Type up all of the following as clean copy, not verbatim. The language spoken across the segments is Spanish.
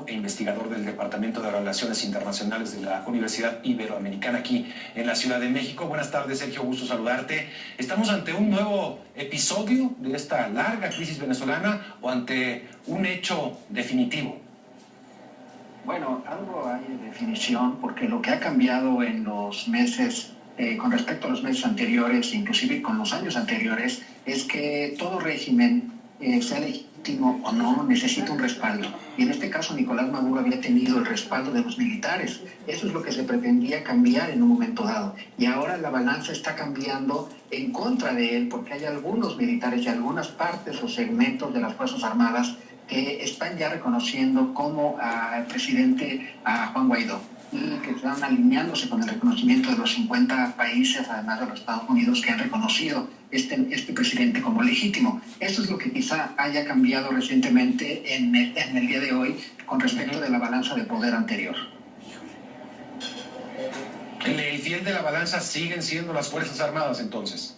e investigador del Departamento de Relaciones Internacionales de la Universidad Iberoamericana aquí en la Ciudad de México. Buenas tardes, Sergio, gusto saludarte. ¿Estamos ante un nuevo episodio de esta larga crisis venezolana o ante un hecho definitivo? Bueno, algo hay de definición, porque lo que ha cambiado en los meses, con respecto a los meses anteriores, inclusive con los años anteriores, es que todo régimen, sea legítimo o no, necesita un respaldo. Y en este caso Nicolás Maduro había tenido el respaldo de los militares. Eso es lo que se pretendía cambiar en un momento dado. Y ahora la balanza está cambiando en contra de él, porque hay algunos militares y algunas partes o segmentos de las Fuerzas Armadas que están ya reconociendo como al presidente a Juan Guaidó y que están alineándose con el reconocimiento de los 50 países, además de los Estados Unidos, que han reconocido este presidente como legítimo. Eso es lo que quizá haya cambiado recientemente en el día de hoy con respecto de la balanza de poder anterior. ¿El fiel de la balanza siguen siendo las Fuerzas Armadas entonces?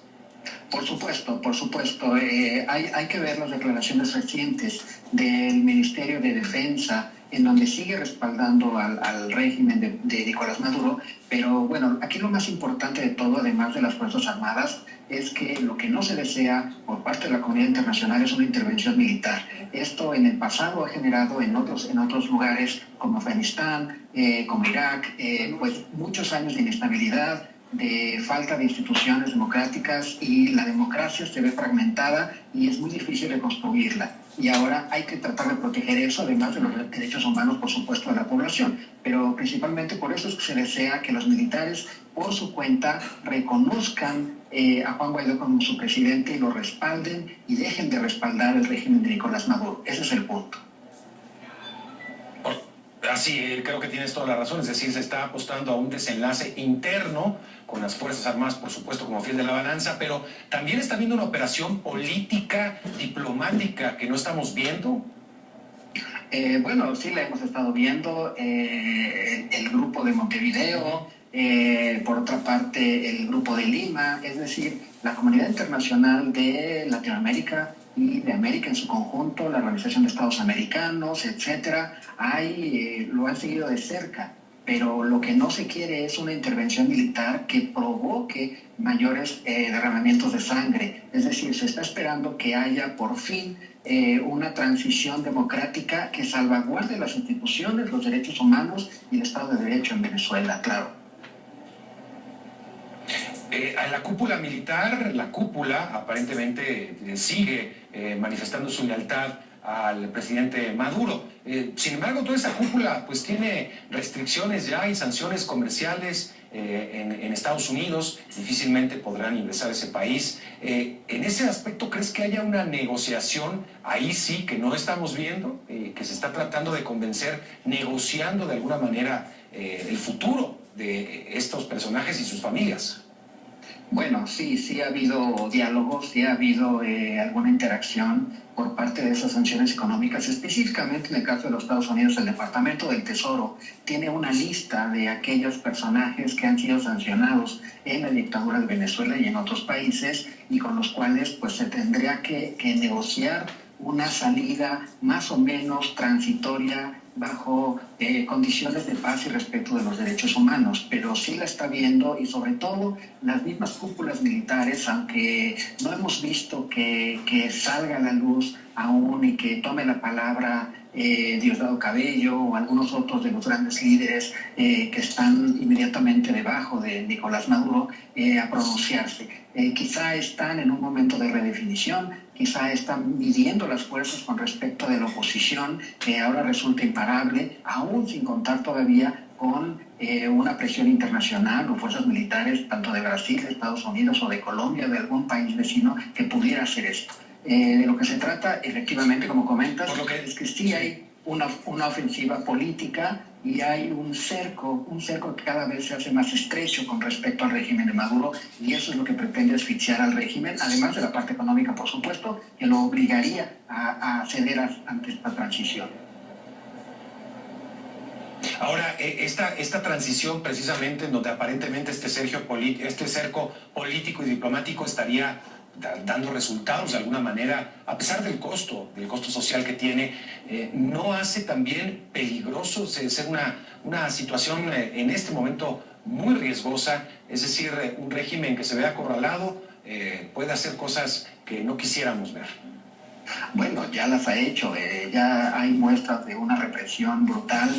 Por supuesto, por supuesto. Hay que ver las declaraciones recientes del Ministerio de Defensa, en donde sigue respaldando al régimen de Nicolás Maduro, pero bueno, aquí lo más importante de todo, además de las Fuerzas Armadas, es que lo que no se desea por parte de la comunidad internacional es una intervención militar. Esto en el pasado ha generado en otros lugares como Afganistán, como Irak, pues muchos años de inestabilidad, de falta de instituciones democráticas, y la democracia se ve fragmentada y es muy difícil reconstruirla. Y ahora hay que tratar de proteger eso, además de los derechos humanos, por supuesto, de la población. Pero principalmente por eso es que se desea que los militares, por su cuenta, reconozcan a Juan Guaidó como su presidente y lo respalden y dejen de respaldar el régimen de Nicolás Maduro. Ese es el punto. Así, creo que tienes toda la razón, es decir, se está apostando a un desenlace interno con las Fuerzas Armadas, por supuesto, como fiel de la balanza, pero también está habiendo una operación política, diplomática, que no estamos viendo. Bueno, sí la hemos estado viendo, el grupo de Montevideo, por otra parte el grupo de Lima, es decir, la comunidad internacional de Latinoamérica y de América en su conjunto, la Organización de Estados Americanos, etcétera, lo han seguido de cerca. Pero lo que no se quiere es una intervención militar que provoque mayores derramamientos de sangre. Es decir, se está esperando que haya por fin una transición democrática que salvaguarde las instituciones, los derechos humanos y el Estado de Derecho en Venezuela, claro. A la cúpula militar, la cúpula aparentemente sigue manifestando su lealtad al presidente Maduro. Sin embargo, toda esa cúpula pues tiene restricciones ya y sanciones comerciales en Estados Unidos. Difícilmente podrán ingresar a ese país. En ese aspecto, ¿crees que haya una negociación ahí sí que no estamos viendo? Que se está tratando de convencer, negociando de alguna manera el futuro de estos personajes y sus familias. Bueno, sí ha habido diálogos, sí ha habido alguna interacción por parte de esas sanciones económicas. Específicamente en el caso de los Estados Unidos, el Departamento del Tesoro tiene una lista de aquellos personajes que han sido sancionados en la dictadura de Venezuela y en otros países, y con los cuales pues se tendría que negociar una salida más o menos transitoria bajo condiciones de paz y respeto de los derechos humanos, pero sí la está viendo, y sobre todo las mismas cúpulas militares, aunque no hemos visto que salga a la luz aún y que tome la palabra Diosdado Cabello o algunos otros de los grandes líderes que están inmediatamente debajo de Nicolás Maduro a pronunciarse. Quizá están en un momento de redefinición, quizá están midiendo las fuerzas con respecto de la oposición, que ahora resulta imparable, aún sin contar todavía con una presión internacional o fuerzas militares, tanto de Brasil, de Estados Unidos o de Colombia, de algún país vecino, que pudiera hacer esto. De lo que se trata, efectivamente, como comentas, es que sí hay una ofensiva política y hay un cerco que cada vez se hace más estrecho con respecto al régimen de Maduro, y eso es lo que pretende asfixiar al régimen, además de la parte económica, por supuesto, que lo obligaría a ceder ante esta transición. Ahora, esta transición precisamente en donde aparentemente este cerco político y diplomático estaría dando resultados de alguna manera, a pesar del costo social que tiene, ¿no hace también peligroso ser una situación en este momento muy riesgosa? Es decir, un régimen que se ve acorralado puede hacer cosas que no quisiéramos ver. Bueno, ya las ha hecho, ya hay muestras de una represión brutal,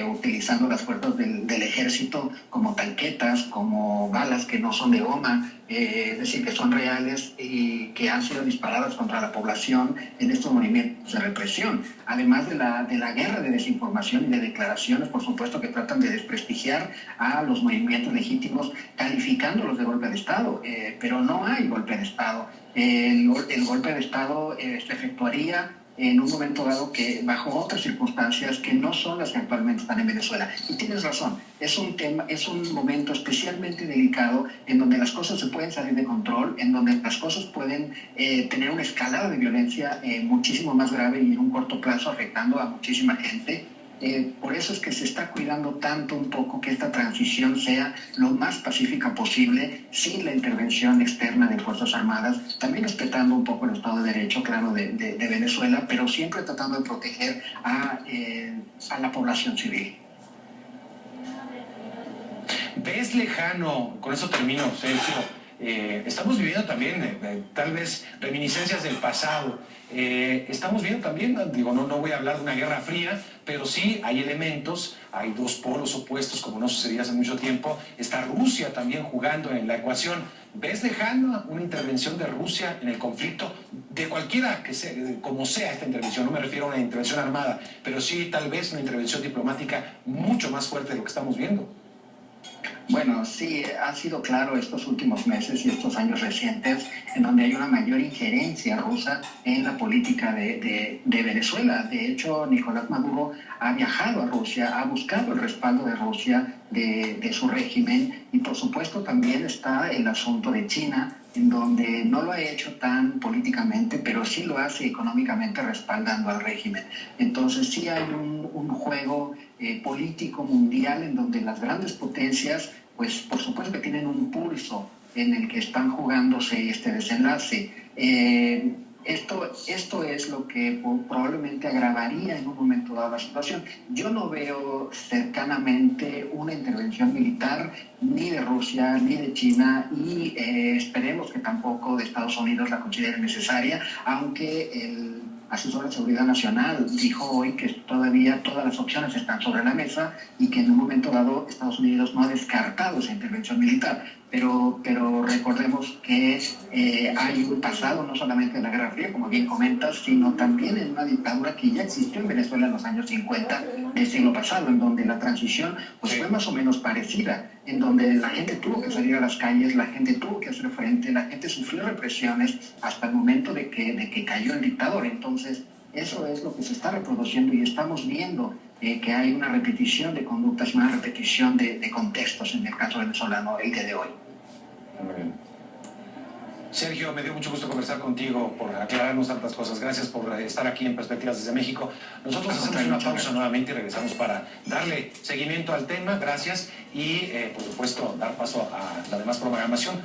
utilizando las fuerzas del ejército como tanquetas, como balas que no son de goma, es decir, que son reales y que han sido disparadas contra la población en estos movimientos de represión. Además de la guerra de desinformación y de declaraciones, por supuesto, que tratan de desprestigiar a los movimientos legítimos, calificándolos de golpe de Estado, pero no hay golpe de Estado. El golpe de Estado se efectuaría en un momento dado que bajo otras circunstancias que no son las que actualmente están en Venezuela. Y tienes razón, es un momento especialmente delicado en donde las cosas se pueden salir de control, en donde las cosas pueden tener una escalada de violencia muchísimo más grave y en un corto plazo afectando a muchísima gente. Por eso es que se está cuidando tanto un poco que esta transición sea lo más pacífica posible, sin la intervención externa de Fuerzas Armadas, también respetando un poco el Estado de Derecho, claro, de Venezuela, pero siempre tratando de proteger a la población civil. ¿Ves lejano, con eso termino, Sergio, estamos viviendo también tal vez reminiscencias del pasado, estamos viendo también, digo, no voy a hablar de una guerra fría, pero sí hay elementos, hay dos polos opuestos como no sucedía hace mucho tiempo, está Rusia también jugando en la ecuación. ¿Ves lejana una intervención de Rusia en el conflicto, de cualquiera que sea, como sea esta intervención? No me refiero a una intervención armada, pero sí tal vez una intervención diplomática mucho más fuerte de lo que estamos viendo. Bueno, sí, ha sido claro estos últimos meses y estos años recientes en donde hay una mayor injerencia rusa en la política de Venezuela. De hecho, Nicolás Maduro ha viajado a Rusia, ha buscado el respaldo de Rusia, de su régimen, y por supuesto también está el asunto de China, en donde no lo ha hecho tan políticamente, pero sí lo hace económicamente respaldando al régimen. Entonces sí hay un juego político mundial en donde las grandes potencias, pues por supuesto que tienen un pulso en el que están jugándose este desenlace. Esto es lo que probablemente agravaría en un momento dado la situación. Yo no veo cercanamente una intervención militar ni de Rusia ni de China y esperemos que tampoco de Estados Unidos la considere necesaria, aunque el asesor de seguridad nacional dijo hoy que todavía todas las opciones están sobre la mesa y que en un momento dado Estados Unidos no ha descartado esa intervención militar. Pero recordemos que hay un pasado no solamente en la Guerra Fría, como bien comentas, sino también en una dictadura que ya existió en Venezuela en los años 50 del siglo pasado, en donde la transición pues, fue más o menos parecida, en donde la gente tuvo que salir a las calles, la gente tuvo que hacer frente, la gente sufrió represiones hasta el momento de que cayó el dictador. Entonces, eso es lo que se está reproduciendo y estamos viendo que hay una repetición de conductas, una repetición de contextos en el caso venezolano el día de hoy. Muy bien. Sergio, me dio mucho gusto conversar contigo, por aclararnos tantas cosas. Gracias por estar aquí en Perspectivas desde México. Nosotros hacemos una pausa nuevamente y regresamos para darle seguimiento al tema. Gracias y, por supuesto, dar paso a la demás programación.